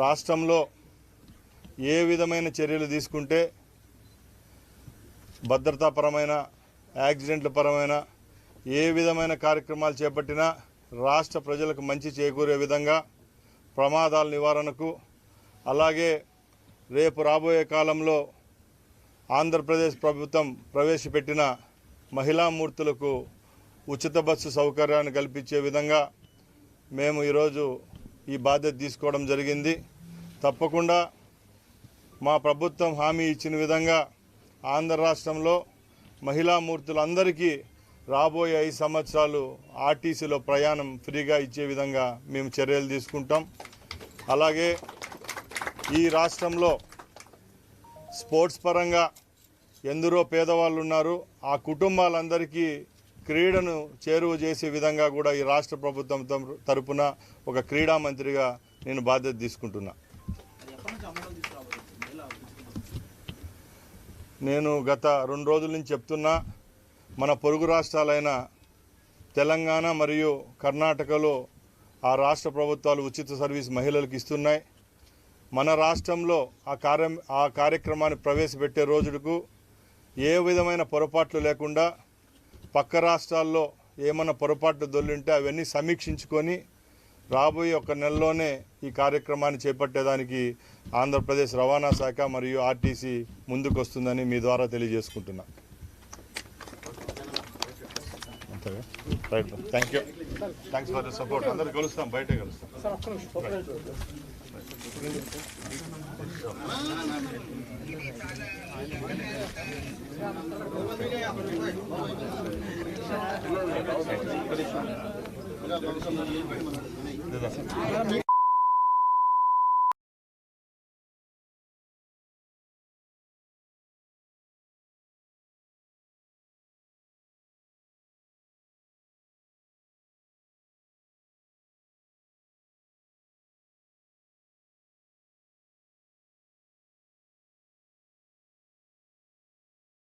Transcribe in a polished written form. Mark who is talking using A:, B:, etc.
A: రాష్ట్రంలో ఏ విధమైన చర్యలు తీసుకుంటే భద్రతాపరమైన యాక్సిడెంట్ల పరమైన ఏ విధమైన కార్యక్రమాలు చేపట్టినా రాష్ట్ర ప్రజలకు మంచి చేకూరే విధంగా ప్రమాదాల నివారణకు అలాగే రేపు రాబోయే కాలంలో ఆంధ్రప్రదేశ్ ప్రభుత్వం ప్రవేశపెట్టిన మహిళా మూర్తులకు ఉచిత బస్సు సౌకర్యాన్ని కల్పించే విధంగా మేము ఈరోజు ఈ బాధ్యత తీసుకోవడం జరిగింది. తప్పకుండా మా ప్రభుత్వం హామీ ఇచ్చిన విధంగా ఆంధ్ర రాష్ట్రంలో మహిళా మూర్తులందరికీ రాబోయే 5 సంవత్సరాలు ఆర్టీసీలో ప్రయాణం ఫ్రీగా ఇచ్చే విధంగా మేము చర్యలు తీసుకుంటాం. అలాగే ఈ రాష్ట్రంలో స్పోర్ట్స్ పరంగా ఎందరో పేదవాళ్ళు ఉన్నారు. ఆ కుటుంబాలందరికీ క్రీడను చేరువ చేసే విధంగా కూడా ఈ రాష్ట్ర ప్రభుత్వం తరపున ఒక క్రీడా మంత్రిగా నేను బాధ్యత తీసుకుంటున్నా. నేను గత 2 రోజుల నుంచి చెప్తున్నా, మన పొరుగు రాష్ట్రాలైన తెలంగాణ మరియు కర్ణాటకలో ఆ రాష్ట్ర ప్రభుత్వాలు ఉచిత సర్వీస్ మహిళలకు ఇస్తున్నాయి. మన రాష్ట్రంలో ఆ కార్యక్రమాన్ని ప్రవేశపెట్టే రోజుకు ఏ విధమైన పొరపాట్లు లేకుండా పక్క రాష్ట్రాల్లో ఏమైనా పొరపాట్లు దొల్లింటే అవన్నీ సమీక్షించుకొని రాబోయే 1 నెలలోనే ఈ కార్యక్రమాన్ని చేపట్టేదానికి ఆంధ్రప్రదేశ్ రవాణా శాఖ మరియు ఆర్టీసీ ముందుకు వస్తుందని మీ ద్వారా తెలియజేసుకుంటున్నా. Right, thank you, thanks for the support. అందరూ కలుస్తాం, బయటే కలుస్తాం.